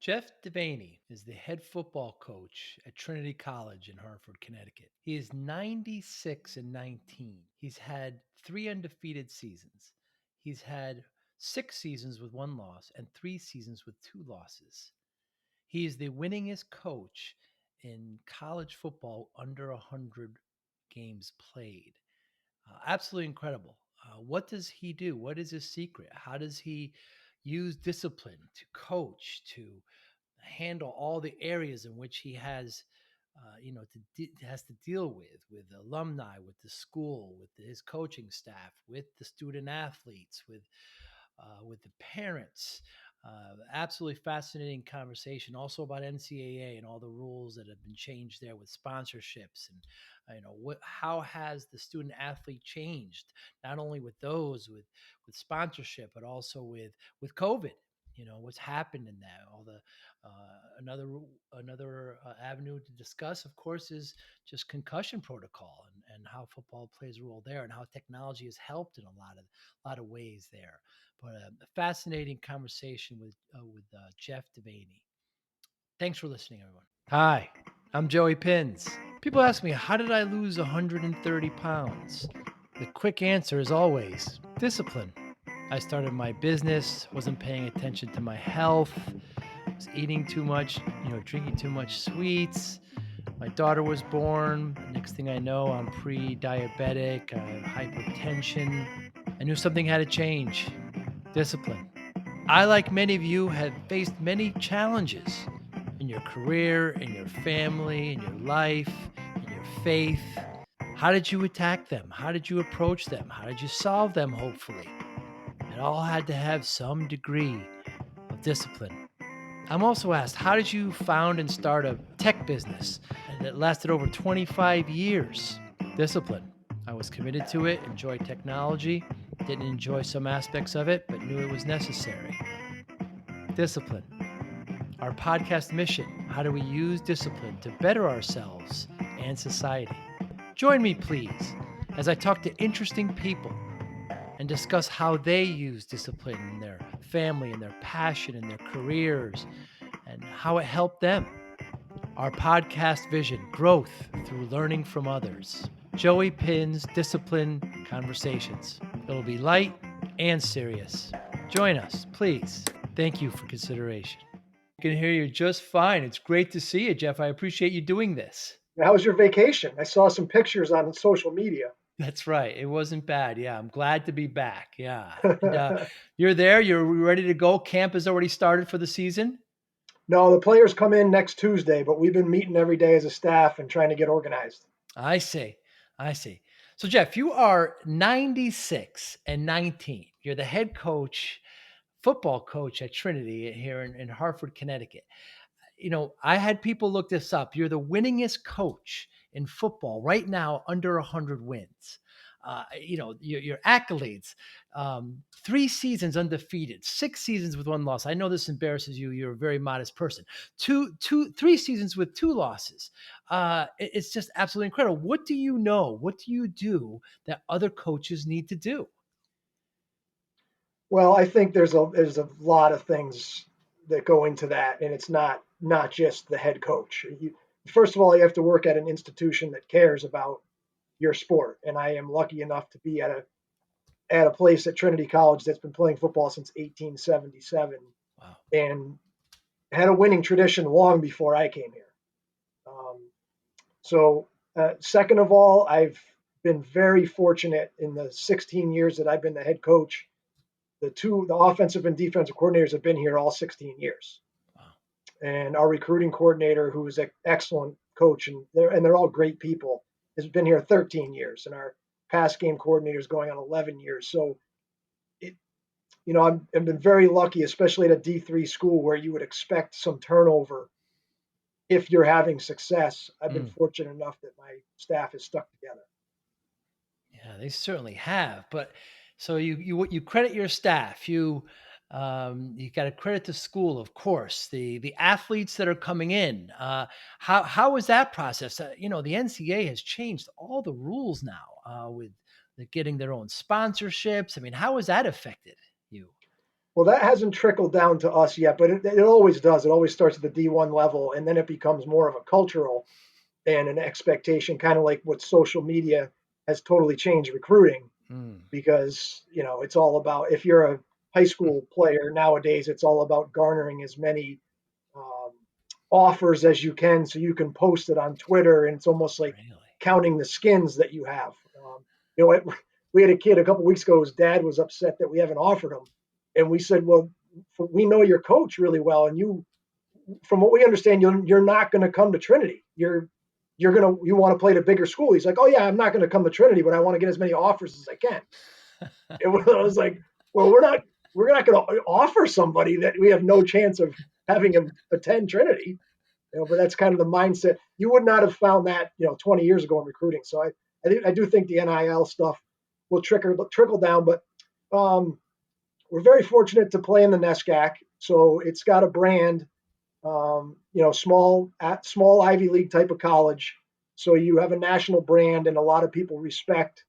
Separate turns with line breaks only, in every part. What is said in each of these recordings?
Jeff Devanny is the head football coach at Trinity College in Hartford, Connecticut. He is 96 and 19. He's had 3 undefeated seasons. He's had 6 seasons with 1 loss and 3 seasons with 2 losses. He is the winningest coach in college football under 100 games played. Absolutely incredible. What does he do? What is his secret? How does he use discipline to coach, to handle all the areas in which he has, has to deal with alumni, with the school, with his coaching staff, with the student athletes, with the parents. Absolutely fascinating conversation. Also about NCAA and all the rules that have been changed there with sponsorships and how has the student athlete changed? Not only with those with sponsorship, but also with COVID. What's happened in that. All the another avenue to discuss, of course, is just concussion protocol and how football plays a role there, and how technology has helped in a lot of ways there. But a fascinating conversation with Jeff Devanny. Thanks for listening, everyone. Hi, I'm Joey Pinz. People ask me, how did I lose 130 pounds? The quick answer is always discipline. I started my business, wasn't paying attention to my health, was eating too much, drinking too much sweets. My daughter was born. Next thing I know, I'm pre-diabetic, I have hypertension. I knew something had to change. Discipline. I, like many of you, have faced many challenges in your career, in your family, in your life, in your faith. How did you attack them? How did you approach them? How did you solve them, hopefully? It all had to have some degree of discipline. I'm also asked, how did you found and start a tech business that lasted over 25 years? Discipline. I was committed to it, enjoyed technology, didn't enjoy some aspects of it, but knew it was necessary. Discipline. Our podcast mission: how do we use discipline to better ourselves and society? Join me, please, as I talk to interesting people and discuss how they use discipline in their family and their passion and their careers and how it helped them. Our podcast vision: growth through learning from others. Joey Pinz Discipline Conversations. It'll be light and serious. Join us, please. Thank you for consideration. I can hear you just fine. It's great to see you, Jeff. I appreciate you doing this.
How was your vacation? I saw some pictures on social media.
That's right. It wasn't bad. Yeah, I'm glad to be back. Yeah. And you're there. You're ready to go. Camp has already started for the season.
No, the players come in next Tuesday, but we've been meeting every day as a staff and trying to get organized.
I see. I see. So, Jeff, you are 96 and 19. You're the head coach, football coach at Trinity here in Hartford, Connecticut. I had people look this up. You're the winningest coach in football right now, under 100 wins. Your accolades: 3 seasons undefeated, 6 seasons with 1 loss. I know this embarrasses you. You're a very modest person. 3 seasons with 2 losses. It's just absolutely incredible. What do you know? What do you do that other coaches need to do?
Well, I think there's a lot of things that go into that, and it's not just the head coach. First of all, you have to work at an institution that cares about your sport, and I am lucky enough to be at a place at Trinity College that's been playing football since 1877
Wow.
and had a winning tradition long before I came here. Second of all, I've been very fortunate in the 16 years that I've been the head coach. The offensive and defensive coordinators have been here all 16 years,
Wow.
and our recruiting coordinator, who is an excellent coach, and they're all great people, has been here 13 years, and our pass game coordinator is going on 11 years. So it, I've been very lucky, especially at a D3 school where you would expect some turnover if you're having success. I've been
Mm.
fortunate enough that my staff has stuck together.
Yeah, they certainly have. But so you credit your staff. You got to credit the school, of course. The athletes that are coming in. How is that process? The NCAA has changed all the rules now with getting their own sponsorships. I mean, how has that affected you?
Well, that hasn't trickled down to us yet, but it always does. It always starts at the D1 level, and then it becomes more of a cultural and an expectation, kind of like what social media has totally changed recruiting
Mm.
because, it's all about if you're a high school player nowadays, it's all about garnering as many um, offers as you can so you can post it on Twitter. And it's almost like
Really?
counting the skins that you have. You know, we had a kid a couple weeks ago, his dad was upset that we haven't offered him. And we said, well, we know your coach really well. And from what we understand, you're not going to come to Trinity. You want to play at a bigger school. He's like, oh yeah, I'm not going to come to Trinity, but I want to get as many offers as I can. It was like, well, we're not going to offer somebody that we have no chance of having him attend Trinity. But that's kind of the mindset. You would not have found that 20 years ago in recruiting. So I do think the NIL stuff will trickle down, but um, we're very fortunate to play in the NESCAC. So it's got a brand, small Ivy League type of college. So you have a national brand, and a lot of people respect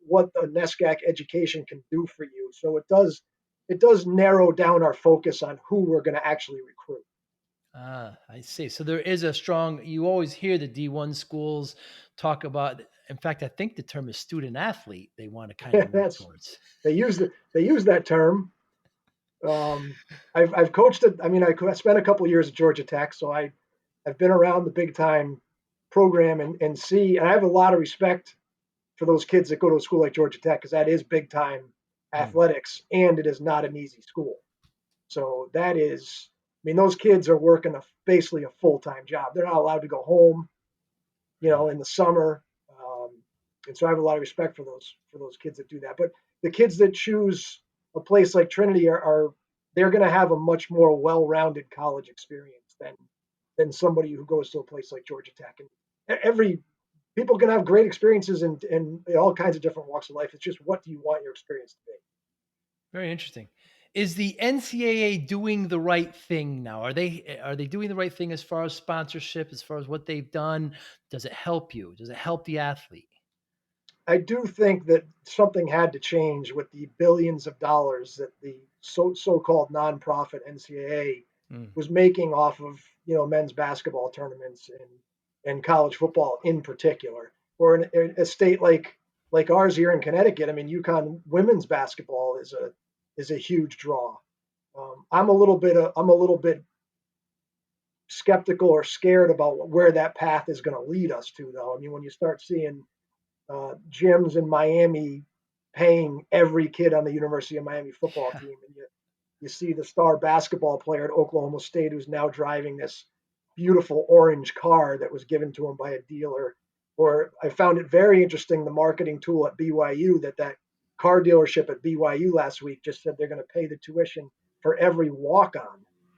what the NESCAC education can do for you. So it does narrow down our focus on who we're going to actually recruit.
Ah, I see. So there is a strong, you always hear the D1 schools talk about, in fact, I think the term is student athlete they want to kind of move
That's
towards.
they use that term. Um, I've coached it. I mean, I spent a couple of years at Georgia Tech, so I've been around the big time program and I have a lot of respect for those kids that go to a school like Georgia Tech because that is big time
Mm.
athletics and it is not an easy school. So that is, I mean, those kids are working basically a full time job. They're not allowed to go home,
Really?
in the summer. And so I have a lot of respect for those kids that do that. But the kids that choose a place like Trinity are they're going to have a much more well-rounded college experience than somebody who goes to a place like Georgia Tech. And every people can have great experiences in all kinds of different walks of life. It's just what do you want your experience to be?
Very interesting. Is the NCAA doing the right thing now? Are they doing the right thing as far as sponsorship, as far as what they've done? Does it help you? Does it help the athlete?
I do think that something had to change with the billions of dollars that the so-called nonprofit NCAA
Mm.
was making off of men's basketball tournaments and college football in particular. Or in a state like ours here in Connecticut, I mean, UConn women's basketball is a huge draw. I'm a little bit skeptical or scared about where that path is going to lead us to, though. I mean, when you start seeing gyms in Miami paying every kid on the University of Miami football team. And you see the star basketball player at Oklahoma State who's now driving this beautiful orange car that was given to him by a dealer. Or I found it very interesting the marketing tool at BYU that car dealership at BYU last week just said they're going to pay the tuition for every walk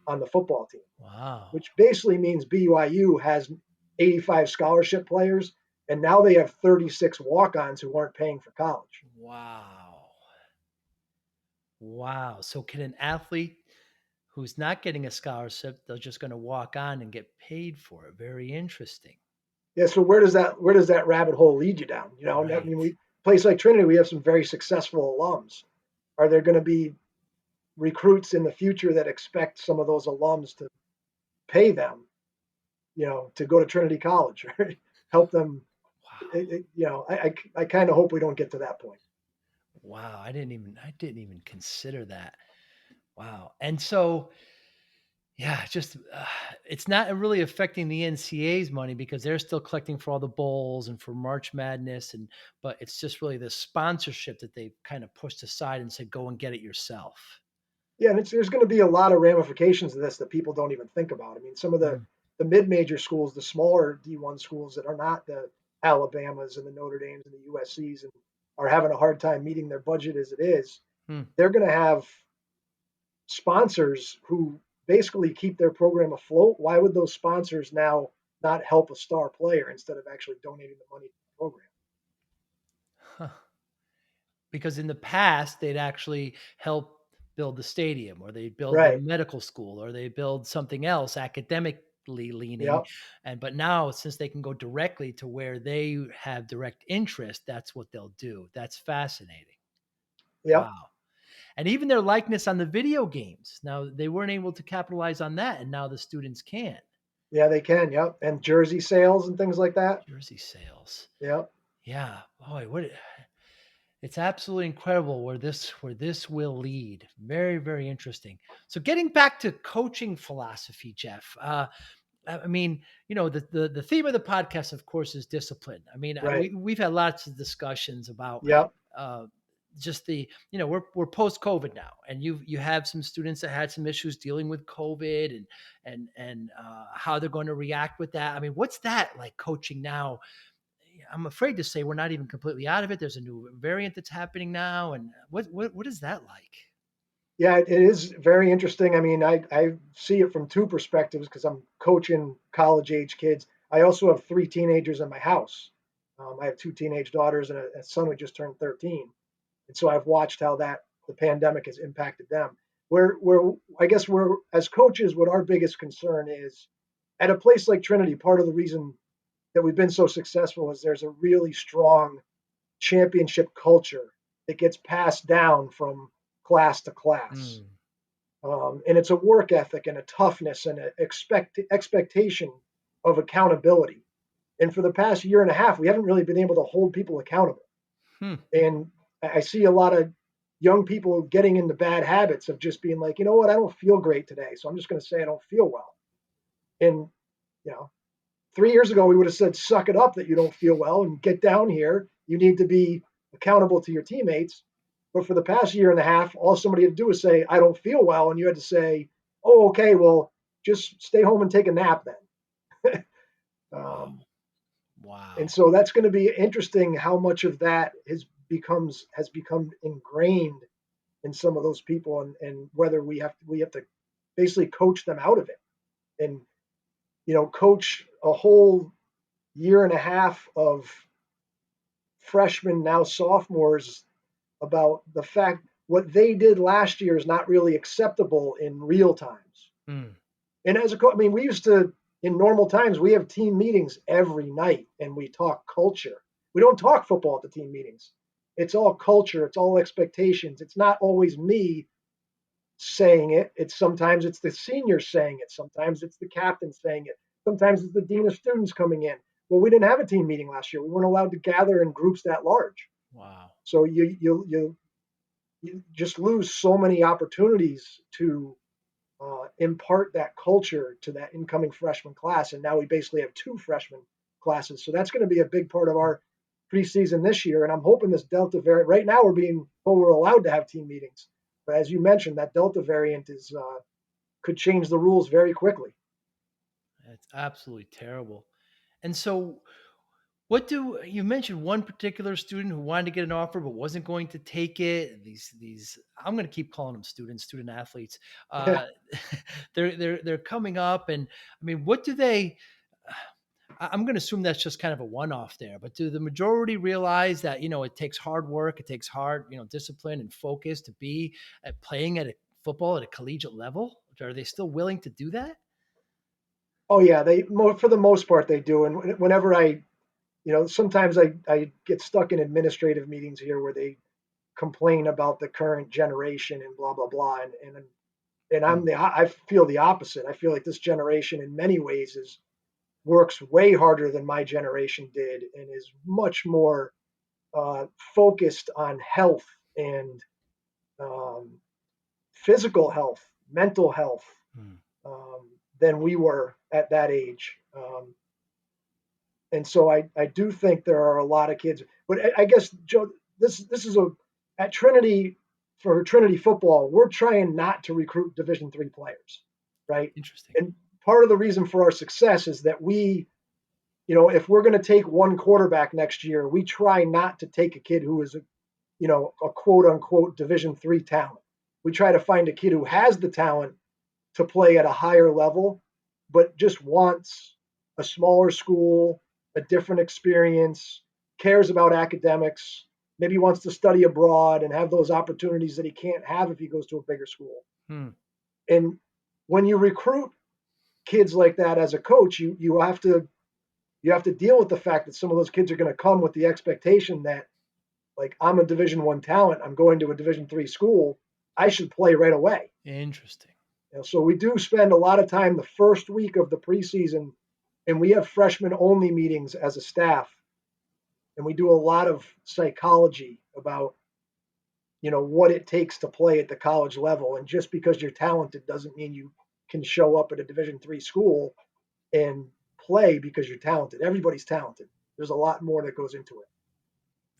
on the football team,
Wow.
which basically means BYU has 85 scholarship players, and now they have 36 walk-ons who aren't paying for college.
Wow. Wow. So can an athlete who's not getting a scholarship, they're just going to walk on and get paid for it? Very interesting.
Yeah, so where does that rabbit hole lead you down? I
Right.
mean, we place like Trinity, we have some very successful alums. Are there going to be recruits in the future that expect some of those alums to pay them, to go to Trinity College or help them?
Wow.
I kind of hope we don't get to that point.
Wow. I didn't even consider that. Wow. And so, yeah, just it's not really affecting the NCAA's money because they're still collecting for all the bowls and for March Madness, but it's just really the sponsorship that they kind of pushed aside and said, "Go and get it yourself."
Yeah, and there's going to be a lot of ramifications of this that people don't even think about. I mean, some of the
Mm.
the mid-major schools, the smaller D1 schools that are not the Alabamas and the Notre Dames and the USCs and are having a hard time meeting their budget as it is,
Mm.
they're going to have sponsors who basically keep their program afloat. Why would those sponsors now not help a star player instead of actually donating the money to the program?
Huh. Because in the past, they'd actually help build the stadium or they build the
Right.
medical school or they build something else academically leaning.
Yep.
But now since they can go directly to where they have direct interest, that's what they'll do. That's fascinating.
Yep.
Wow. and even their likeness on the video games. Now they weren't able to capitalize on that, and now the students can.
Yeah, they can. Yep. And jersey sales and things like that.
Jersey sales.
Yep.
Yeah. Boy, what it's absolutely incredible where this will lead. Very, very interesting. So getting back to coaching philosophy, Jeff. I mean, the theme of the podcast, of course, is discipline. I mean,
Right.
we've had lots of discussions about
Yep.
uh, just we're post COVID now, and you have some students that had some issues dealing with COVID and how they're going to react with that. I mean, what's that like coaching now? I'm afraid to say we're not even completely out of it. There's a new variant that's happening now, and what is that like?
Yeah, it is very interesting. I mean, I see it from two perspectives because I'm coaching college age kids. I also have three teenagers in my house. I have two teenage daughters and a son who just turned 13. And so I've watched how the pandemic has impacted them. Where I guess we're as coaches, what our biggest concern is at a place like Trinity, part of the reason that we've been so successful is there's a really strong championship culture that gets passed down from class to class.
Mm,
And it's a work ethic and a toughness and an expectation of accountability. And for the past year and a half, we haven't really been able to hold people accountable.
hmm.
And I see a lot of young people getting into bad habits of just being like, you know what, I don't feel great today. So I'm just going to say I don't feel well. And, you know, 3 years ago, we would have said, suck it up that you don't feel well and get down here. You need to be accountable to your teammates. But for the past year and a half, all somebody had to do was say, I don't feel well. And you had to say, oh, okay, well, just stay home and take a nap then.
Wow.
um, and
Wow.
so that's going to be interesting how much of that has become ingrained in some of those people and whether we have to basically coach them out of it. And, coach a whole year and a half of freshmen, now sophomores, about the fact what they did last year is not really acceptable in real times.
Mm,
And as a coach, I mean, we used to, in normal times, we have team meetings every night and we talk culture. We don't talk football at the team meetings. It's all culture, it's all expectations. It's not always me saying it. Sometimes it's the seniors saying it. Sometimes it's the captain saying it. Sometimes it's the dean of students coming in. Well, we didn't have a team meeting last year. We weren't allowed to gather in groups that large.
wow.
So you just lose so many opportunities to impart that culture to that incoming freshman class. And now we basically have two freshman classes. So that's going to be a big part of our preseason this year. And I'm hoping this Delta variant, right now we're allowed to have team meetings. But as you mentioned, that Delta variant could change the rules very quickly.
It's absolutely terrible. And so, what do you mentioned one particular student who wanted to get an offer but wasn't going to take it? These I'm going to keep calling them students, student athletes.
Yeah.
Uh, they're coming up, and I mean, what do they? I'm going to assume that's just kind of a one-off there. But do the majority realize that it takes hard work, it takes hard discipline and focus to be at playing at a football at a collegiate level? Are they still willing to do that?
Oh yeah, for the most part they do. And whenever sometimes I get stuck in administrative meetings here where they complain about the current generation and blah blah blah. And
Hmm.
I feel the opposite. I feel like this generation in many ways is works way harder than my generation did and is much more focused on health and um, physical health, mental health
Hmm.
um, than we were at that age. And so I do think there are a lot of kids, but I guess Joe, this is at Trinity for Trinity football, we're trying not to recruit Division III players, right?
Interesting.
And part of the reason for our success is that if we're going to take one quarterback next year, we try not to take a kid who is a quote unquote Division III talent. We try to find a kid who has the talent to play at a higher level, but just wants a smaller school, a different experience, cares about academics, maybe wants to study abroad and have those opportunities that he can't have if he goes to a bigger school.
Hmm.
And when you recruit kids like that as a coach, you have to deal with the fact that some of those kids are going to come with the expectation that like I'm a Division I talent, I'm going to a Division III school. I should play right away.
Interesting.
So we do spend a lot of time the first week of the preseason, and we have freshman only meetings as a staff, and we do a lot of psychology about what it takes to play at the college level. And just because you're talented doesn't mean you can show up at a Division III school and play because you're talented. Everybody's talented. There's a lot more that goes into it.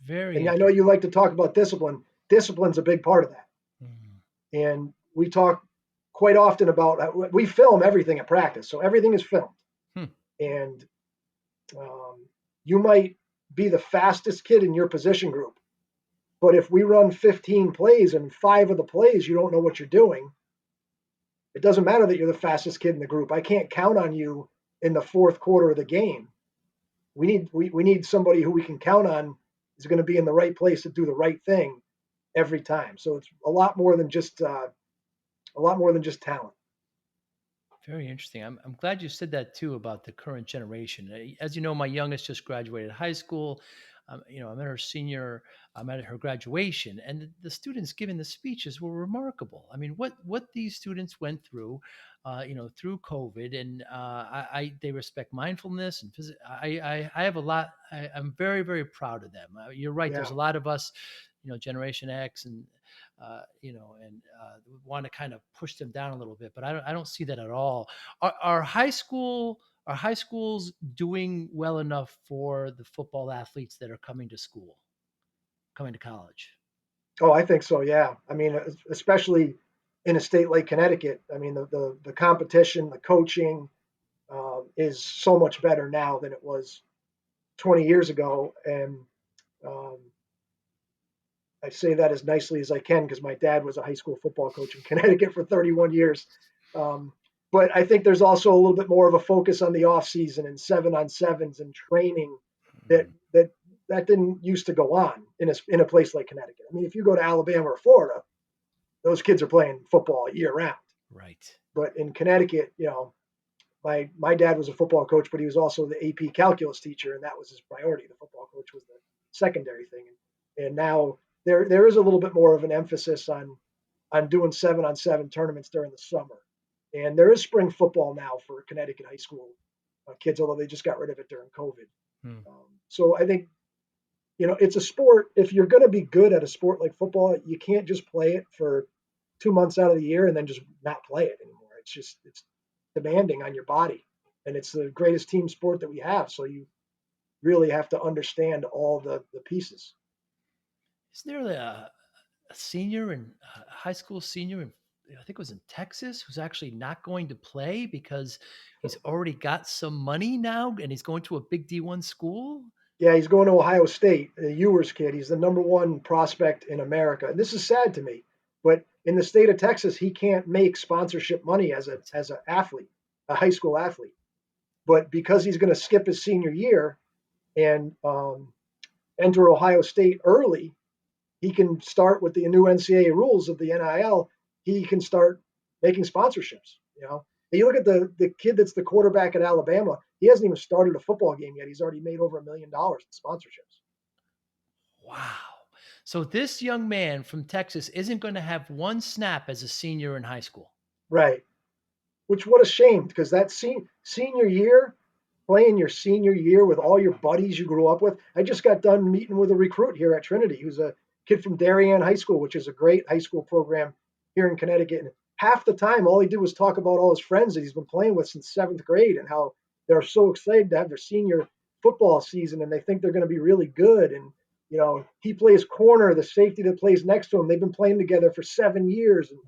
Very
And I know
interesting.
you like to talk about discipline. Discipline's a big part of that.
Mhm.
And we talk quite often about, we film everything at practice, so everything is filmed.
Hmm.
And you might be the fastest kid in your position group, but if we run 15 plays and 5 of the plays you don't know what you're doing, it doesn't matter that you're the fastest kid in the group. I can't count on you in the fourth quarter of the game. We need somebody who we can count on is going to be in the right place to do the right thing every time. So it's a lot more than just talent.
Very interesting. I'm glad you said that too about the current generation. As you know, my youngest just graduated high school. I'm at her senior. I'm at her graduation, and the students giving the speeches were remarkable. I mean, what these students went through, through COVID, and they respect mindfulness and I have a lot. I'm very very proud of them. You're right.
Yeah.
There's a lot of us, Generation X and want to kind of push them down a little bit. But I don't see that at all. Are high schools doing well enough for the football athletes that are coming to college?
Oh, I think so. Yeah. I mean, especially in a state like Connecticut. I mean, the competition, the coaching is so much better now than it was 20 years ago. And um, I say that as nicely as I can because my dad was a high school football coach in Connecticut for 31 years. Um, but I think there's also a little bit more of a focus on the off season and 7-on-7s and training that
Mm,
that that didn't used to go on in a place like Connecticut. I mean, if you go to Alabama or Florida, those kids are playing football year round.
right.
But in Connecticut, my dad was a football coach, but he was also the AP calculus teacher, and that was his priority. The football coach was the secondary thing. And now there is a little bit more of an emphasis on doing 7-on-7 tournaments during the summer. And there is spring football now for Connecticut high school kids, although they just got rid of it during COVID.
Hmm.
So I think it's a sport. If you're going to be good at a sport like football, you can't just play it for 2 months out of the year and then just not play it anymore. It's demanding on your body, and it's the greatest team sport that we have. So you really have to understand all the pieces.
Isn't there a senior in high school senior in I think it was in Texas who's actually not going to play because he's already got some money now and he's going to a big D1 school?
Yeah, he's going to Ohio State, the Ewers kid. He's the number one prospect in America. And this is sad to me, but in the state of Texas, he can't make sponsorship money as an athlete, a high school athlete. But because he's going to skip his senior year and enter Ohio State early, he can start with the new NCAA rules of the NIL. He can start making sponsorships. And you look at the kid that's the quarterback at Alabama. He hasn't even started a football game yet. He's already made over $1 million in sponsorships.
Wow. So this young man from Texas isn't going to have one snap as a senior in high school.
Right. Which what a shame because that senior year, playing your senior year with all your buddies you grew up with. I just got done meeting with a recruit here at Trinity. He was a kid from Darien High School, which is a great high school program here in Connecticut. And half the time, all he did was talk about all his friends that he's been playing with since seventh grade and how they're so excited to have their senior football season and they think they're going to be really good. And he plays corner, the safety that plays next to him. They've been playing together for 7 years, and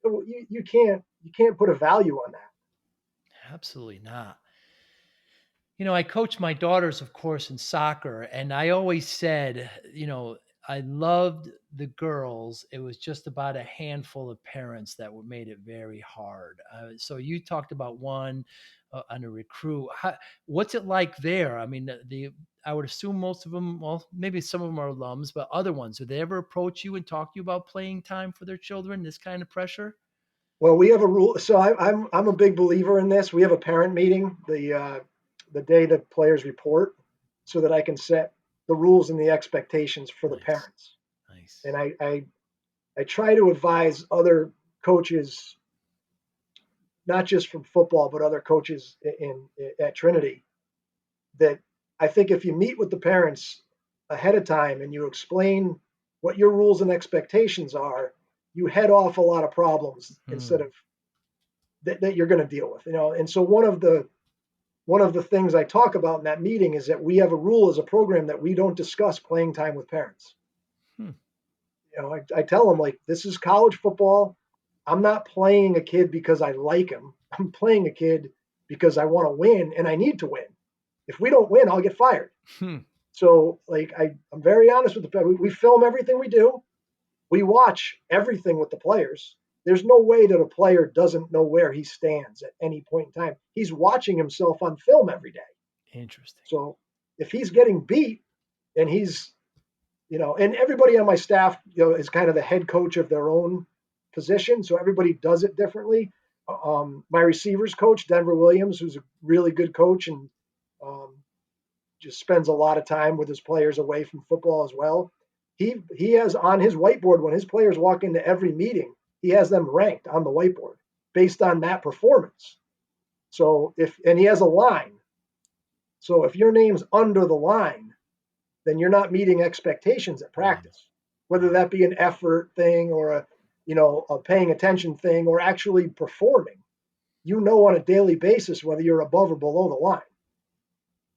Wow.
you can't put a value on that.
Absolutely not. I coach my daughters, of course, in soccer, and I always said, I loved the girls. It was just about a handful of parents that were made it very hard. So you talked about one on a recruit. What's it like there? I mean, I would assume most of them, well, maybe some of them are alums, but other ones, do they ever approach you and talk to you about playing time for their children? This kind of pressure?
Well, we have a rule. So I'm a big believer in this. We have a parent meeting the day the players report, so that I can set the rules and the expectations for the
Nice,
parents.
nice.
And I I try to advise other coaches, not just from football, but other coaches at Trinity, that I think if you meet with the parents ahead of time and you explain what your rules and expectations are, you head off a lot of problems instead
Hmm.
of that you're going to deal with. And so one of the things I talk about in that meeting is that we have a rule as a program that we don't discuss playing time with parents.
Hmm.
I tell them, like, this is college football. I'm not playing a kid because I like him. I'm playing a kid because I want to win and I need to win. If we don't win, I'll get fired.
Hmm.
So, like, I'm very honest with we film everything we do. We watch everything with the players. There's no way that a player doesn't know where he stands at any point in time. He's watching himself on film every day.
Interesting.
So if he's getting beat and and everybody on my staff, is kind of the head coach of their own position. So everybody does it differently. My receivers coach, Denver Williams, who's a really good coach and um, just spends a lot of time with his players away from football as well. He has on his whiteboard when his players walk into every meeting, he has them ranked on the whiteboard based on that performance. So and he has a line. So if your name's under the line, then you're not meeting expectations at
Wow.
practice, whether
Wow.
that be an effort thing or a paying attention thing or actually performing. On a daily basis whether you're above or below the line.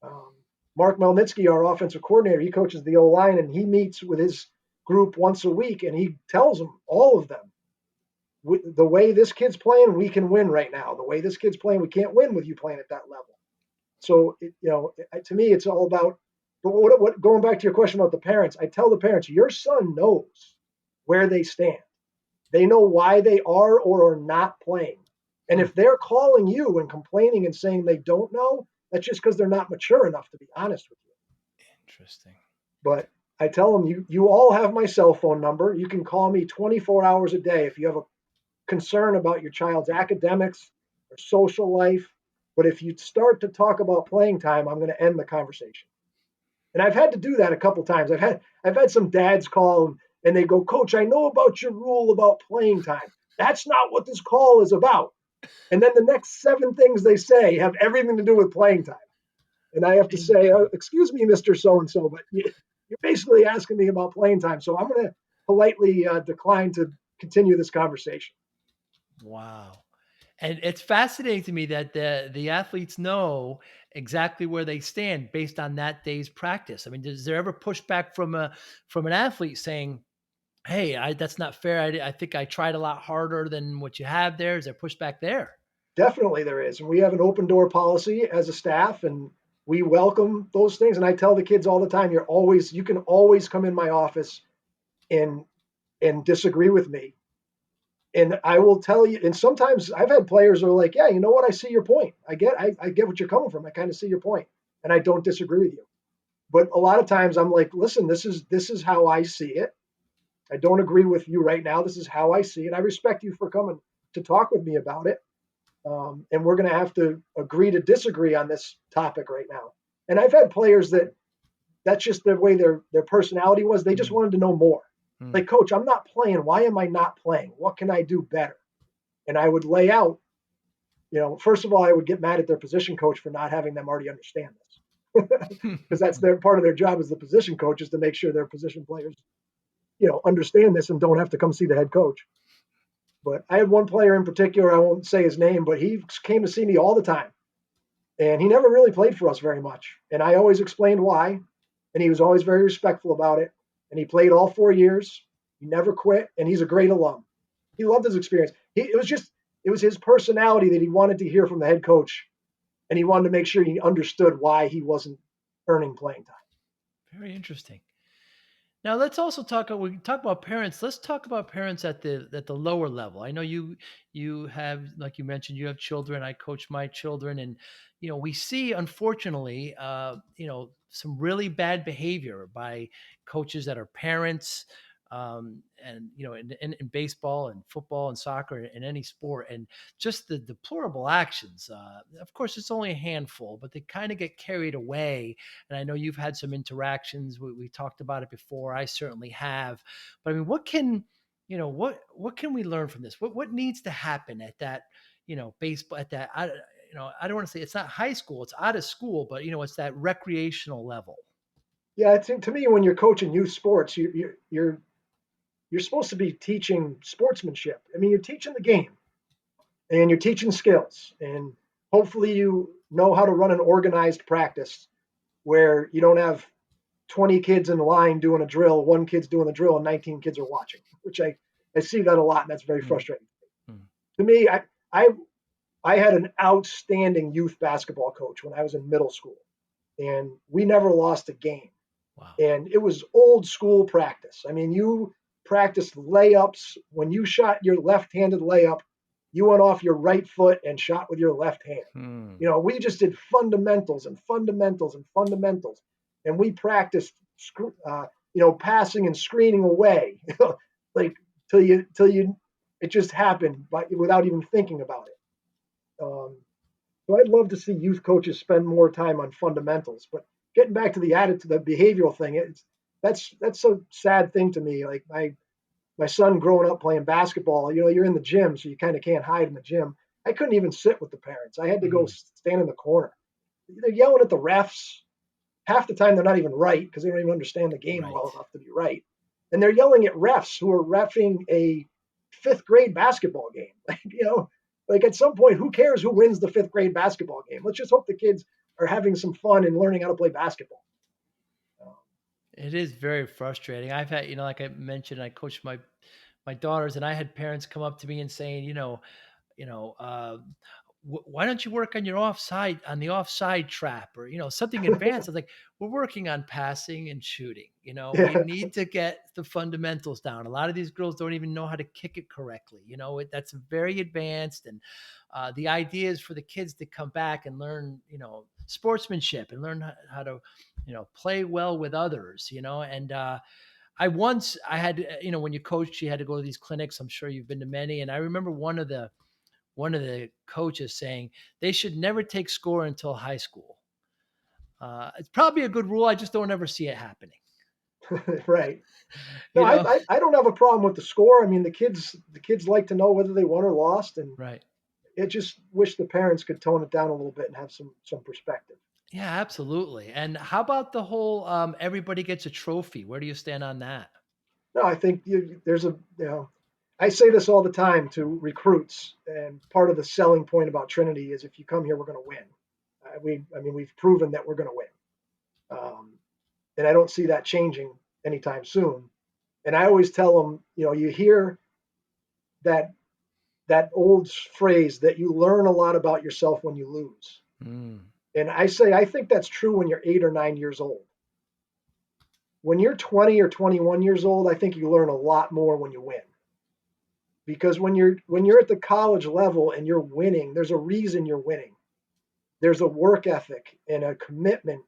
Um, Mark Melnitsky, our offensive coordinator, he coaches the O line and he meets with his group once a week and he tells them, all of them, the way this kid's playing, we can win right now. The way this kid's playing, we can't win with you playing at that level. So, to me, it's all about. But going back to your question about the parents, I tell the parents, your son knows where they stand. They know why they are or are not playing. And
Hmm.
if they're calling you and complaining and saying they don't know, that's just because they're not mature enough to be honest with you.
Interesting.
But I tell them, you all have my cell phone number. You can call me 24 hours a day if you have a concern about your child's academics or social life. But if you start to talk about playing time, I'm going to end the conversation. And I've had to do that a couple times. I've had some dads call and they go, Coach, I know about your rule about playing time. That's not what this call is about. And then the next 7 things they say have everything to do with playing time. And I have to say, excuse me, Mr. So and so, but you're basically asking me about playing time. So I'm going to politely decline to continue this conversation.
Wow. And it's fascinating to me that the athletes know exactly where they stand based on that day's practice. I mean, is there ever pushback from an athlete saying, "Hey, that's not fair. I think I tried a lot harder than what you have there." Is there pushback there?
Definitely there is. And we have an open door policy as a staff and we welcome those things. And I tell the kids all the time, you can always come in my office and disagree with me. And I will tell you, and sometimes I've had players who are like, yeah, you know what? I see your point. I get what you're coming from. I kind of see your point, and I don't disagree with you. But a lot of times I'm like, listen, this is how I see it. I don't agree with you right now. This is how I see it. I respect you for coming to talk with me about it. And we're going to have to agree to disagree on this topic right now. And I've had players that's just the way their personality was. They just
Mm,
wanted to know more.
mm.
Like, coach, I'm not playing. Why am I not playing? What can I do better? And I would lay out, first of all, I would get mad at their position coach for not having them already understand this. Because that's their part of their job as the position coach is to make sure their position players, understand this and don't have to come see the head coach. But I had one player in particular, I won't say his name, but he came to see me all the time. And he never really played for us very much. And I always explained why. And he was always very respectful about it. And he played all 4 years. He never quit. And he's a great alum. He loved his experience. It was his personality that he wanted to hear from the head coach. And he wanted to make sure he understood why he wasn't earning playing time.
Very interesting. Now let's also talk. We talk about parents. Let's talk about parents at the lower level. I know you have, like you mentioned, you have children. I coach my children, and we see, unfortunately, some really bad behavior by coaches that are parents, and in baseball and football and soccer and any sport, and just the deplorable actions. Of course, it's only a handful, but they kind of get carried away, and I know you've had some interactions. We talked about it before. I certainly have. But I mean, what can what can we learn from this? What needs to happen at that, baseball at that, I don't want to say it's not high school, it's out of school, but it's that recreational level.
Yeah, to me, when you're coaching youth sports, you're supposed to be teaching sportsmanship. I mean, you're teaching the game and you're teaching skills, and hopefully you know how to run an organized practice where you don't have 20 kids in line doing a drill, one kid's doing the drill, and 19 kids are watching, which I see that a lot, and that's very
Mm,
frustrating.
mm.
To me, I I had an outstanding youth basketball coach when I was in middle school, and we never lost a game.
Wow.
And it was old school practice. I mean, you practiced layups. When you shot your left-handed layup, you went off your right foot and shot with your left hand.
Hmm.
We just did fundamentals and fundamentals and fundamentals, and we practiced, passing and screening away, like till you, it just happened, but without even thinking about it. So I'd love to see youth coaches spend more time on fundamentals. But getting back to the attitude, the behavioral thing, that's a sad thing to me. Like my son growing up playing basketball, you're in the gym, so you kind of can't hide in the gym. I couldn't even sit with the parents. I had to go
Mm.
stand in the corner. They're yelling at the refs. Half the time they're not even right because they don't even understand the game
Right.
well enough to be right. And they're yelling at refs who are reffing a fifth grade basketball game. Like at some point, who cares who wins the fifth grade basketball game? Let's just hope the kids are having some fun and learning how to play basketball. Um,
It is very frustrating. I've had, like I mentioned, I coached my daughters, and I had parents come up to me and saying, you know, uh, why don't you work on the offside trap, or something advanced? I was like, we're working on passing and shooting. We
yeah,
need to get the fundamentals down. A lot of these girls don't even know how to kick it correctly. That's very advanced, and the idea is for the kids to come back and learn, sportsmanship, and learn how to, play well with others. And I had, when you coached, you had to go to these clinics. I'm sure you've been to many, and I remember one of the coaches saying they should never take score until high school. It's probably a good rule. I just don't ever see it happening.
right. No,
You
I,
know,
I I don't have a problem with the score. I mean, the kids like to know whether they won or lost, and
right?
I just wish the parents could tone it down a little bit and have some perspective.
Yeah, absolutely. And how about the whole everybody gets a trophy? Where do you stand on that?
No, I think there's I say this all the time to recruits, and part of the selling point about Trinity is if you come here, we're going to win. I mean, we've proven that we're going to win, and I don't see that changing anytime soon. And I always tell them, you hear that that old phrase that you learn a lot about yourself when you lose,
Mm,
and I say I think that's true when you're 8 or 9 years old. When you're 20 or 21 years old, I think you learn a lot more when you win. Because when you're at the college level and you're winning, there's a reason you're winning. There's a work ethic and a commitment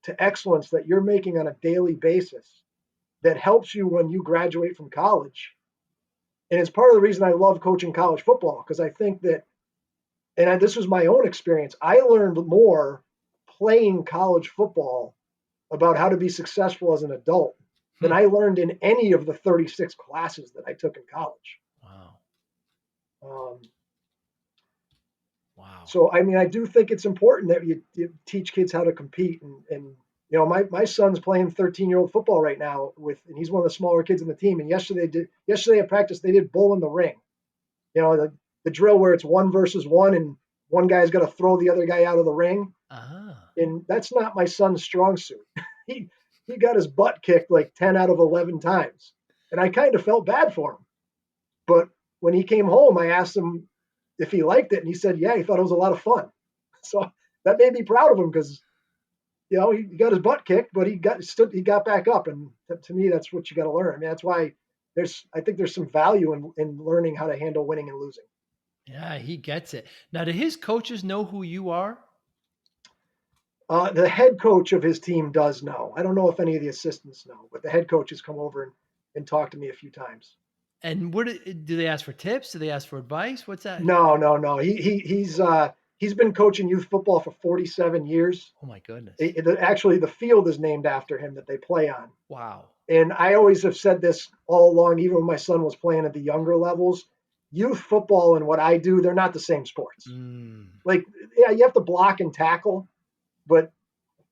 to excellence that you're making on a daily basis that helps you when you graduate from college. And it's part of the reason I love coaching college football, because I think that, this was my own experience, I learned more playing college football about how to be successful as an adult than
hmm,
I learned in any of the 36 classes that I took in college.
wow,
Um,
wow.
So, I mean, I do think it's important that you teach kids how to compete. And my son's playing 13-year-old football right now and he's one of the smaller kids in the team. And yesterday at practice, they did bull in the ring. The drill where it's one versus one and one guy's got to throw the other guy out of the ring.
Ah,
And that's not my son's strong suit. he, he got his butt kicked like 10 out of 11 times. And I kind of felt bad for him. But when he came home, I asked him if he liked it, and he said, yeah, he thought it was a lot of fun. So that made me proud of him because he got his butt kicked, but he got back up, and to me, that's what you got to learn. I mean, that's why I think there's some value in learning how to handle winning and losing.
yeah, he gets it. Now, do his coaches know who you are?
The head coach of his team does know. I don't know if any of the assistants know, but the head coach has come over and talked to me a few times.
And do they ask for tips? Do they ask for advice? What's that?
No, no, no. He's been coaching youth football for 47 years.
Oh my goodness!
Actually, the field is named after him that they play on.
Wow.
And I always have said this all along, even when my son was playing at the younger levels. Youth football and what I do, they're not the same sports.
Mm.
Like, yeah, you have to block and tackle, but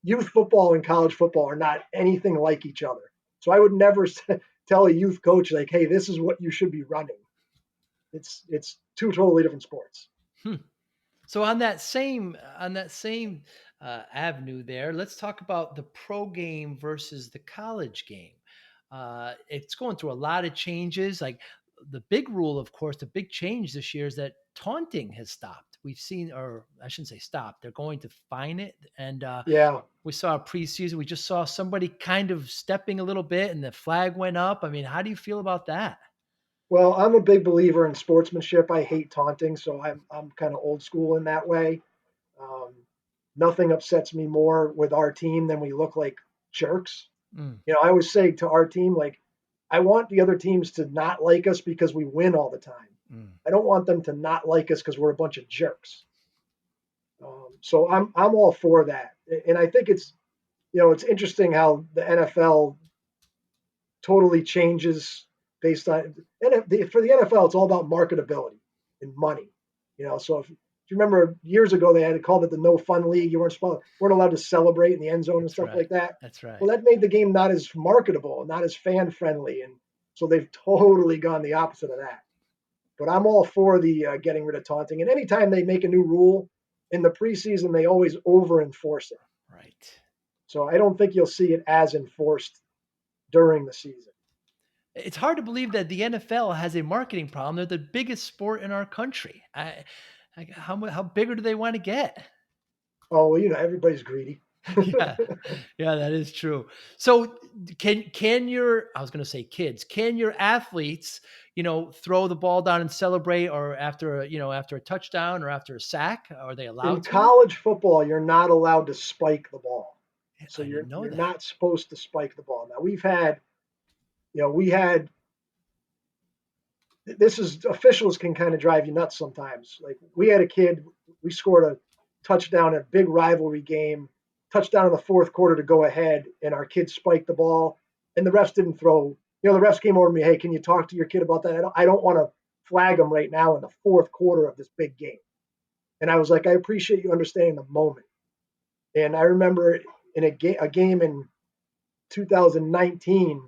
youth football and college football are not anything like each other. So I would never tell a youth coach like, "Hey, this is what you should be running." It's two totally different sports.
Hmm. So on that same avenue there, let's talk about the pro game versus the college game. It's going through a lot of changes. Like the big rule, of course, the big change this year is that taunting has stopped. We've seen, or I shouldn't say stopped. They're going to fine it, and
Yeah.
we saw a preseason. We just saw somebody kind of stepping a little bit, and the flag went up. I mean, how do you feel about that?
Well, I'm a big believer in sportsmanship. I hate taunting, so I'm kind of old school in that way. Um, Nothing upsets me more with our team than we look like jerks.
Mm,
I always say to our team, like, I want the other teams to not like us because we win all the time.
mm.
I don't want them to not like us because we're a bunch of jerks. So I'm all for that, and I think it's interesting how the NFL totally changes based on for the NFL. It's all about marketability and money. So if you remember years ago, they had called it the no fun league. You weren't allowed to celebrate in the end zone and
That's
stuff
right.
like that.
That's right.
Well, that made the game not as marketable, not as fan friendly, and so they've totally gone the opposite of that. But I'm all for the getting rid of taunting. And anytime they make a new rule in the preseason, they always over enforce it.
Right.
So I don't think you'll see it as enforced during the season.
It's hard to believe that the NFL has a marketing problem. They're the biggest sport in our country. How bigger do they want to get?
Oh, well, everybody's greedy.
Yeah, yeah, that is true. So, can your I was going to say kids, can your athletes, throw the ball down and celebrate, or after a touchdown or after a sack? Are they
In
allowed to?
college football, you're not allowed to spike the ball. So
I
you're
didn't know
you're
that.
not supposed to spike the ball. Now we had this is officials can kind of drive you nuts sometimes. Like we had a kid, we scored a touchdown at a big rivalry game, touchdown in the fourth quarter to go ahead, and our kid spiked the ball, and the refs didn't throw. The refs came over to me, hey, can you talk to your kid about that? I don't want to flag him right now in the fourth quarter of this big game. And I was like, I appreciate you understanding the moment. And I remember in a game in 2019,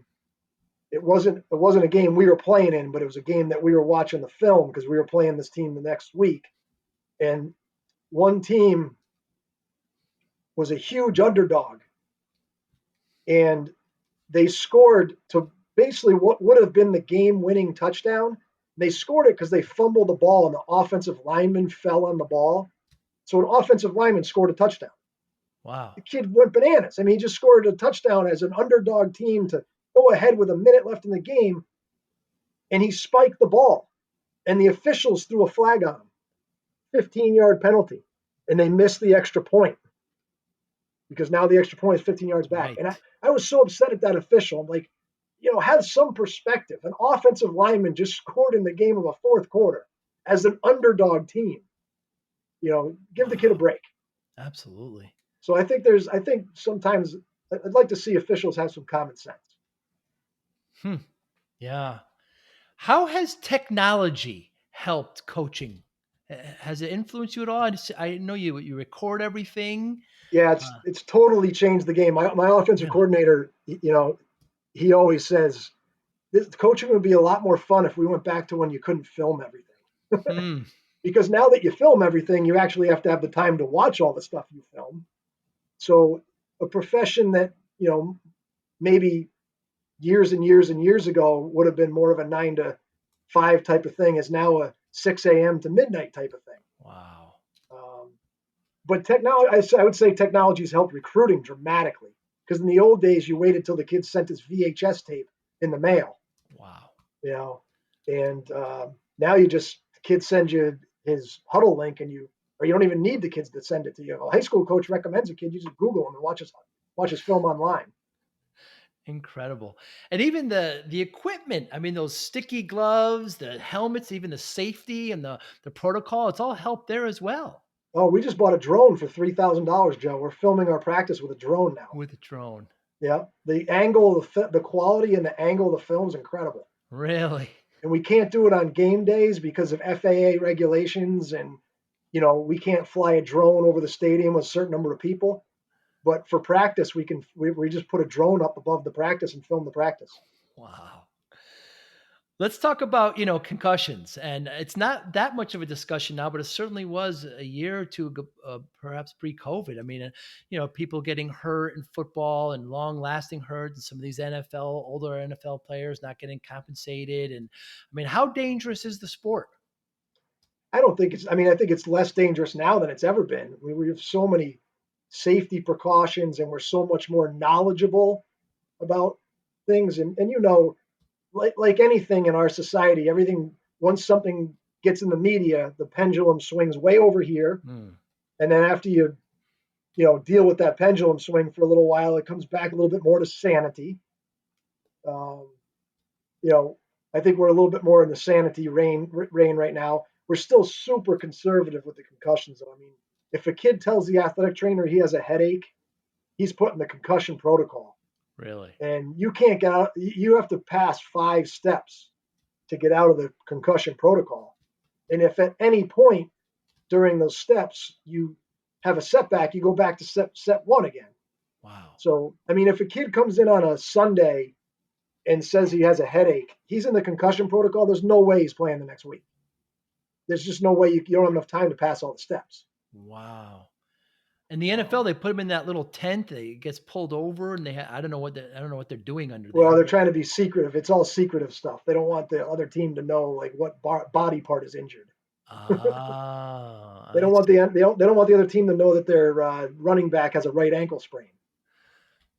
it wasn't a game we were playing in, but it was a game that we were watching the film because we were playing this team the next week. And one team was a huge underdog, and they scored to basically what would have been the game-winning touchdown. They scored it because they fumbled the ball, and the offensive lineman fell on the ball. So an offensive lineman scored a touchdown. The
Wow.
kid went bananas. I mean, he just scored a touchdown as an underdog team to go ahead with a minute left in the game, and he spiked the ball. And the officials threw a flag on him, 15-yard penalty, and they missed the extra point because now the extra point is 15 yards back. And I,
Right.
I was so upset at that official. I'm like, have some perspective. An offensive lineman just scored in the game of a fourth quarter as an underdog team. Give the kid a
Wow.
break.
Absolutely.
So I think sometimes I'd like to see officials have some common sense.
Hmm. Yeah. How has technology helped coaching? Has it influenced you at all? I know you record everything.
Yeah, it's
Uh,
it's totally changed the game. My offensive
really?
coordinator, he always says this coaching would be a lot more fun if we went back to when you couldn't film everything.
Hmm.
Because now that you film everything, you actually have to have the time to watch all the stuff you film. So a profession that, maybe years and years and years ago would have been more of a 9 to 5 type of thing is now a 6 a.m. to midnight type of thing.
Wow.
Um, but technology, I would say technology has helped recruiting dramatically because in the old days, you waited till the kid sent his VHS tape in the mail,
Wow.
you know, and now the kid sends you his huddle link or you don't even need the kids to send it to you. A high school coach recommends a kid, you just Google him and watch his film online.
Incredible. And even the equipment, I mean, those sticky gloves, the helmets, even the safety and the protocol, it's all helped there as well
Oh, we just bought a drone for $3,000, Joe. We're filming our practice with a drone now.
with the drone.
Yeah, the angle, the quality and the angle of the film is incredible.
Really?
And we can't do it on game days because of FAA regulations, and we can't fly a drone over the stadium with a certain number of people. But for practice, we just put a drone up above the practice and film the practice.
Wow. Let's talk about, concussions. And it's not that much of a discussion now, but it certainly was a year or two ago, perhaps pre-COVID. I mean, people getting hurt in football and long-lasting hurts, and some of these older NFL players not getting compensated. And I mean, how dangerous is the sport?
I don't think it's. I mean, I think it's less dangerous now than it's ever been. We have so many safety precautions, and we're so much more knowledgeable about things. And like anything in our society, everything once something gets in the media, the pendulum swings way over here,
Hmm.
and then after you deal with that pendulum swing for a little while, it comes back a little bit more to sanity. Um, you know, I think we're a little bit more in the sanity reign right now. We're still super conservative with the concussions. Though. I mean, if a kid tells the athletic trainer he has a headache, he's put in the concussion protocol,
Really?
and you can't get out. You have to pass 5 steps to get out of the concussion protocol. And if at any point during those steps you have a setback, you go back to step one again.
Wow.
So, I mean, if a kid comes in on a Sunday and says he has a headache, he's in the concussion protocol. There's no way he's playing the next week. There's just no way you don't have enough time to pass all the steps.
Wow. In the NFL,
Um,
they put him in that little tent. He gets pulled over, and I don't know I don't know what they're doing under
well,
there.
they're trying to be secretive. It's all secretive stuff. They don't want the other team to know like what body part is injured.
Ah,
They don't
I
want
see.
they don't want the other team to know that their running back has a right ankle sprain.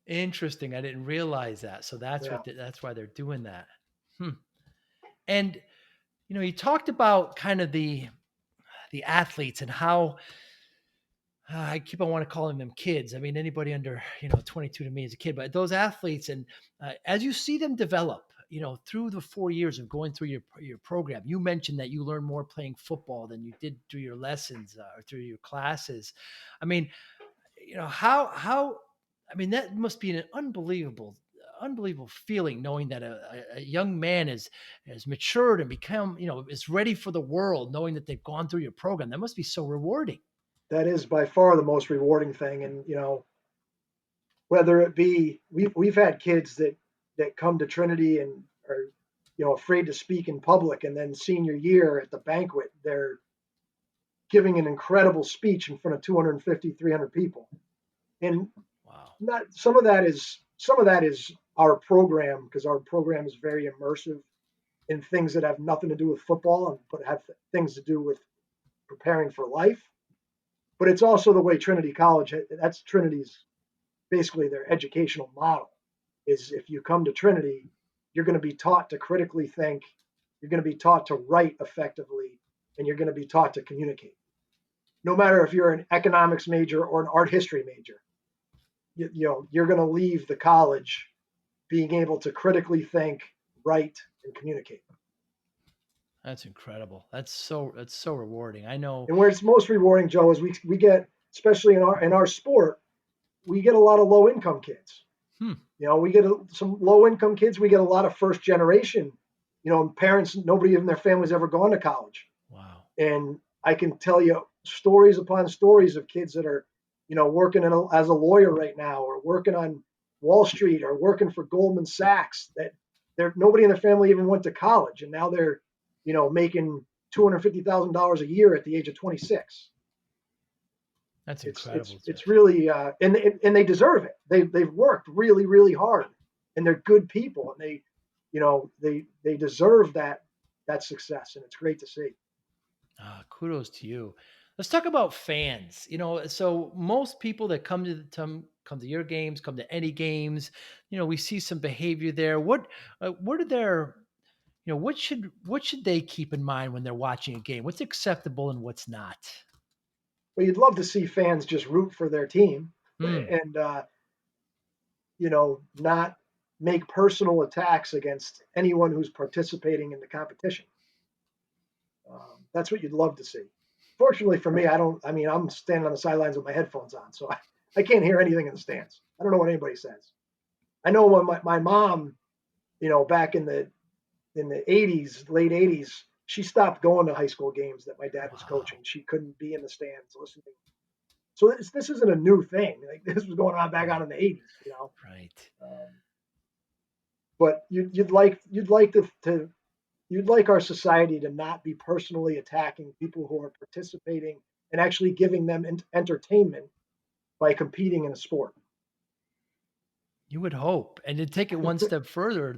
Interesting. I didn't realize that. So
Yeah.
that's why they're doing that. Hmm. And you talked about kind of the athletes and how I keep on want to calling them kids. I mean, anybody under 22 to me is a kid, but those athletes, and as you see them develop, through the 4 years of going through your program, you mentioned that you learned more playing football than you did through your lessons or through your classes. I mean, how I mean, that must be an unbelievable feeling, knowing that a young man is matured and become, is ready for the world, knowing that they've gone through your program. That must be so rewarding.
That is by far the most rewarding thing. And whether it be we've had kids that come to Trinity and are afraid to speak in public, and then senior year at the banquet they're giving an incredible speech in front of 250, 300 people. And
Wow.
not some of that is our program, because our program is very immersive in things that have nothing to do with football but have things to do with preparing for life. But it's also the way Trinity College, that's Trinity's basically their educational model, is if you come to Trinity, you're going to be taught to critically think, you're going to be taught to write effectively, and you're going to be taught to communicate. No matter if you're an economics major or an art history major, you're going to leave the college being able to critically think, write, and communicate.
That's incredible. That's so rewarding. I know.
And where it's most rewarding, Joe, is we get, especially in our sport, we get a lot of low income kids.
Hmm.
We get some low income kids. We get a lot of first generation, parents, nobody in their family's ever gone to college.
Wow.
And I can tell you stories upon stories of kids that are, working as a lawyer right now, or working on Wall Street, or working for Goldman Sachs, that nobody in their family even went to college. And now they're, making $250,000 a year at the age of 26.
That's
It's
incredible,
it's
Jeff.
it's really and they deserve it. They've worked really really hard, and they're good people, and they deserve that success, and it's great to see.
Kudos to you. Let's talk about fans. So most people that come to your games, come to any games, we see some behavior there. What are their what should they keep in mind when they're watching a game? What's acceptable and what's not?
Well, you'd love to see fans just root for their team,
Hmm.
and not make personal attacks against anyone who's participating in the competition. That's what you'd love to see. Fortunately for me, I don't. I mean, I'm standing on the sidelines with my headphones on, so I can't hear anything in the stands. I don't know what anybody says. I know when my mom, back in the 80s, late 80s, she stopped going to high school games that my dad was coaching.
Wow.
She couldn't be in the stands listening. So this isn't a new thing. Like this was going on back on
Right.
in the 80s.
Right.
Um, but you'd like our society to not be personally attacking people who are participating and actually giving them entertainment by competing in a sport.
You would hope, and to take it one step further,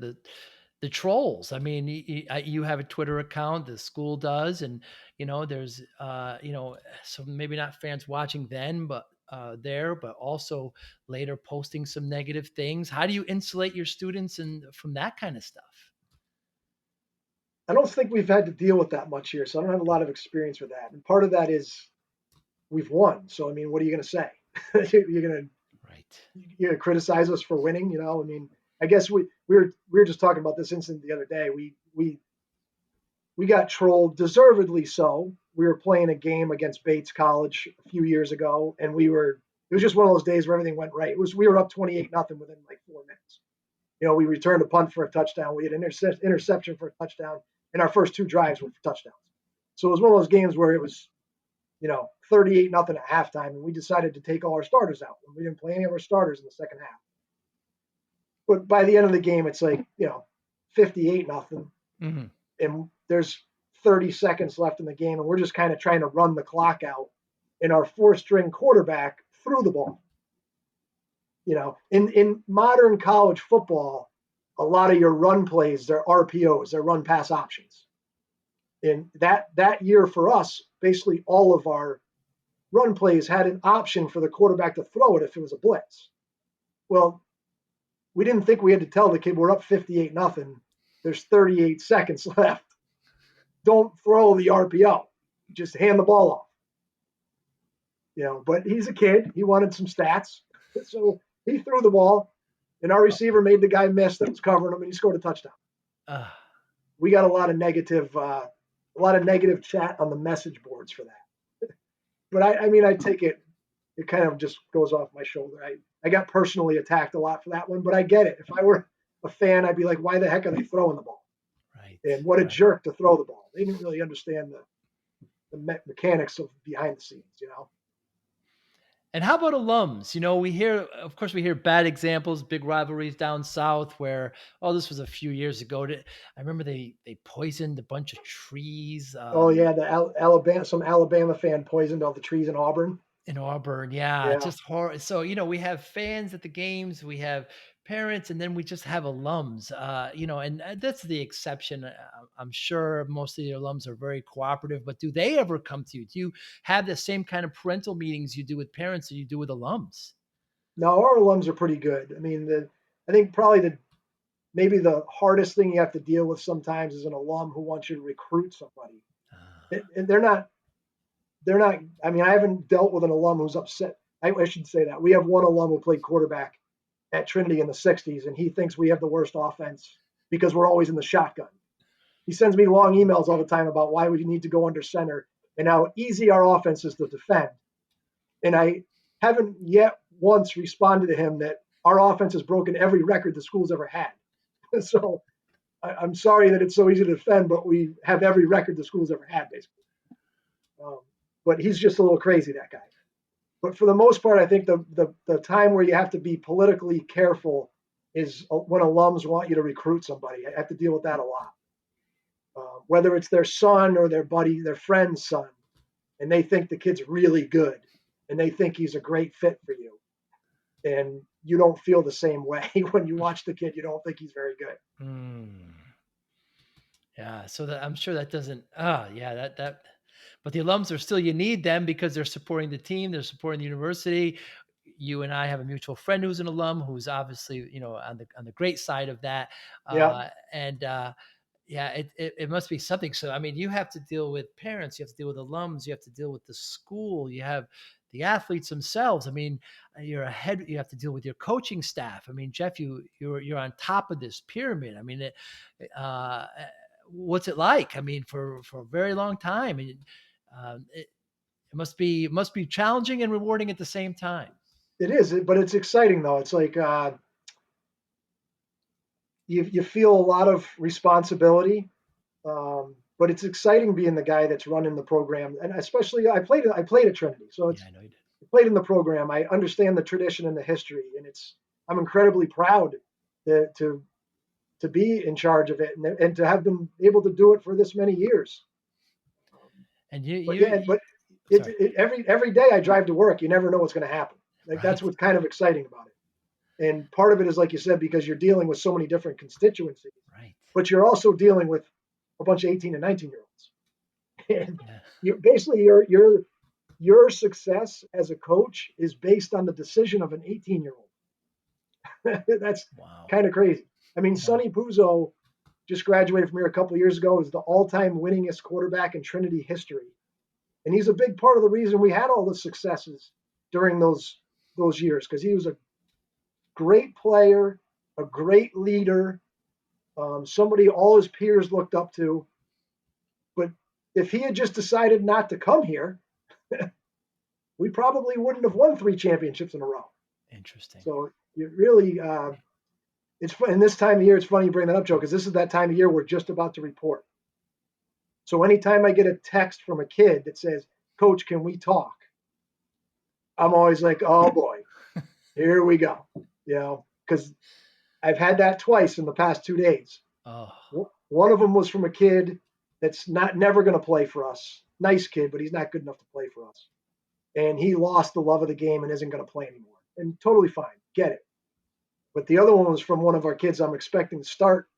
the trolls. I mean, you have a Twitter account, the school does, and there's so maybe not fans watching then, but there, but also later posting some negative things. How do you insulate your students and from that kind of stuff?
I don't think we've had to deal with that much here, so I don't have a lot of experience with that. And part of that is we've won. So I mean, what are you going to say? you're going to
Right.
you're going to criticize us for winning? I mean, I guess we were just talking about this incident the other day. We got trolled, deservedly so. We were playing a game against Bates College a few years ago, and it was just one of those days where everything went right. We were up 28-0 within like 4 minutes. We returned a punt for a touchdown. We had an interception for a touchdown, and our first two drives were for touchdowns. So it was one of those games where it was, 38-0 at halftime, and we decided to take all our starters out. And we didn't play any of our starters in the second half. But by the end of the game, it's like, 58-0,
Hmm.
and there's 30 seconds left in the game, and we're just kind of trying to run the clock out. And our four-string quarterback threw the ball. In modern college football, a lot of your run plays, they're RPOs, they're run pass options. And that year for us, basically all of our run plays had an option for the quarterback to throw it if it was a blitz. Well, we didn't think we had to tell the kid we're up 58-0. There's 38 seconds left. Don't throw the RPO. Just hand the ball off. But he's a kid. He wanted some stats. So he threw the ball, and our receiver made the guy miss that was covering him, and he scored a touchdown.
Uh,
We got a lot of negative chat on the message boards for that. But I mean, I take it. It kind of just goes off my shoulder. I got personally attacked a lot for that one, but I get it. If I were a fan, I'd be like, why the heck are they throwing the ball?
right.
And what a
Right.
jerk to throw the ball. They didn't really understand the mechanics of behind the scenes.
And how about alums? Of course, we hear bad examples, big rivalries down south where, oh, this was a few years ago. I remember they poisoned a bunch of trees.
Oh yeah, the some Alabama fan poisoned all the trees in Auburn.
In Auburn, yeah,
Yeah.
just horror. So, we have fans at the games, we have parents, and then we just have alums, and that's the exception. I'm sure most of the alums are very cooperative, but do they ever come to you? Do you have the same kind of parental meetings you do with parents that you do with alums?
No, our alums are pretty good. I mean, I think probably maybe the hardest thing you have to deal with sometimes is an alum who wants you to recruit somebody.
Uh,
And they're not. I mean, I haven't dealt with an alum who's upset. I should say that we have one alum who played quarterback at Trinity in the '60s, and he thinks we have the worst offense because we're always in the shotgun. He sends me long emails all the time about why we need to go under center and how easy our offense is to defend. And I haven't yet once responded to him that our offense has broken every record the school's ever had. So I'm sorry that it's so easy to defend, but we have every record the school's ever had, basically. Um, but he's just a little crazy, that guy. But for the most part, I think the time where you have to be politically careful is when alums want you to recruit somebody. I have to deal with that a lot. Whether it's their son or their buddy, their friend's son, and they think the kid's really good, and they think he's a great fit for you, and you don't feel the same way when you watch the kid. You don't think he's very good.
hmm. Yeah, so I'm sure that doesn't. Yeah, but the alums are still, you need them because they're supporting the team, they're supporting the university. You and I have a mutual friend who's an alum who's obviously, on the great side of that.
Yeah,
And Yeah, it must be something. So, I mean, you have to deal with parents, you have to deal with alums, you have to deal with the school, you have the athletes themselves. I mean, you have to deal with your coaching staff. I mean, Jeff, you're on top of this pyramid. I mean, what's it like? I mean, for a very long time, and it must be challenging and rewarding at the same time.
it is, but it's exciting though. It's like you feel a lot of responsibility, but it's exciting being the guy that's running the program. And especially, I played at Trinity, so
Yeah,
it's
I know you did.
I played in the program. I understand the tradition and the history, and I'm incredibly proud to to be in charge of it and to have been able to do it for this many years.
And
But yeah, but
sorry,
every day I drive to work, you never know what's going to happen. Like
right,
that's what's kind of exciting about it. And part of it is like you said, because you're dealing with so many different constituencies,
right.
but you're also dealing with a bunch of 18 and 19-year-olds. And
Yeah.
you basically your success as a coach is based on the decision of an 18-year-old. That's
Wow.
kind of crazy. I mean,
Wow.
Sonny Puzo just graduated from here a couple of years ago as the all-time winningest quarterback in Trinity history. And he's a big part of the reason we had all the successes during those years because he was a great player, a great leader, somebody all his peers looked up to. But if he had just decided not to come here, we probably wouldn't have won 3 championships in a row.
Interesting.
So you really, it's in this time of year. It's funny you bring that up, Joe, because this is that time of year we're just about to report. So anytime I get a text from a kid that says, "Coach, can we talk?" I'm always like, "Oh boy, here we go," because I've had that twice in the past 2 days.
Oh,
One of them was from a kid that's not never going to play for us. Nice kid, but he's not good enough to play for us. And he lost the love of the game and isn't going to play anymore. And totally fine, get it. But the other one was from one of our kids I'm expecting to start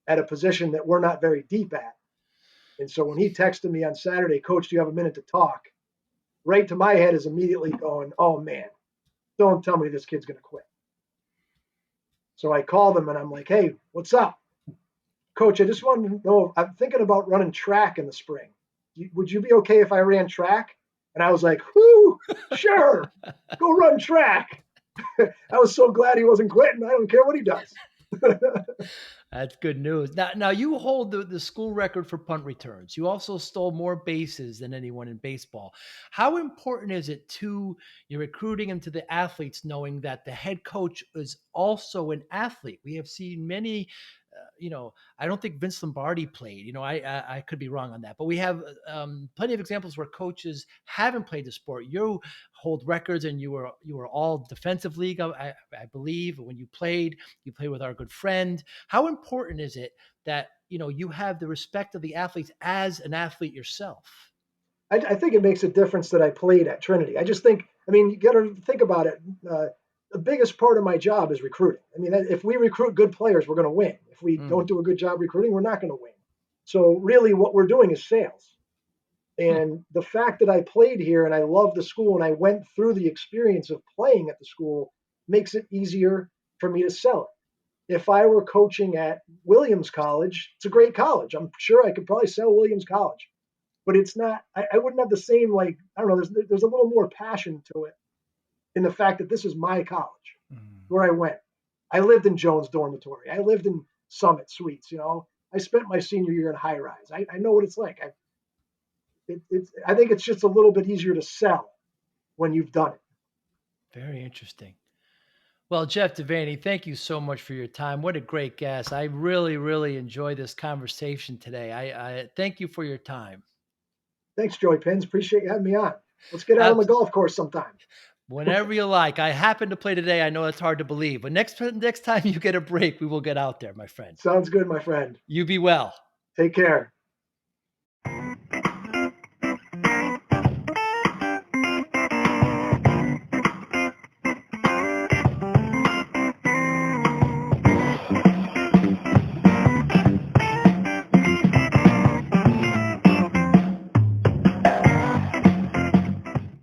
at a position that we're not very deep at. And so when he texted me on Saturday, "Coach, do you have a minute to talk?" Right to my head is immediately going, "Oh man, don't tell me this kid's going to quit." So I called him and I'm like, "Hey, what's up? Coach, I just wanted to know, I'm thinking about running track in the spring. Would you be okay if I ran track?" And I was like, "Whoo, sure, go run track." I was so glad he wasn't quitting. I don't care what he does.
that's good news. Now you hold the school record for punt returns. You also stole more bases than anyone in baseball. How important is it to your recruiting and to the athletes knowing that the head coach is also an athlete? We have seen many. I don't think Vince Lombardi played. I could be wrong on that, but we have plenty of examples where coaches haven't played the sport. You hold records, and you were all defensive league, I believe. When you played with our good friend. How important is it that you have the respect of the athletes as an athlete yourself?
I think it makes a difference that I played at Trinity. I just think, I mean, you got to think about it. The biggest part of my job is recruiting. I mean, if we recruit good players, we're going to win. If we
Mm.
don't do a good job recruiting, we're not going to win. So really, what we're doing is sales.
Hmm.
And the fact that I played here and I love the school and I went through the experience of playing at the school makes it easier for me to sell it. If I were coaching at Williams College, it's a great college. I'm sure I could probably sell Williams College, but it's not. I wouldn't have the same, like, I don't know. There's a little more passion to it in the fact that this is my college
Mm.
where I went. I lived in Jones Dormitory. I lived in Summit Suites. I spent my senior year in high rise. I know what it's like. I think it's just a little bit easier to sell when you've done it.
Very interesting. Well, Jeff Devanny, thank you so much for your time. What a great guest. I really, really enjoyed this conversation today. I thank you for your time.
Thanks, Joey Pinz. Appreciate you having me on. Let's get out on the
Abs-
golf course sometime.
Whenever you like. I happen to play today. I know it's hard to believe, but next time you get a break, we will get out there, my friend.
Sounds good, my friend.
You be well.
Take care.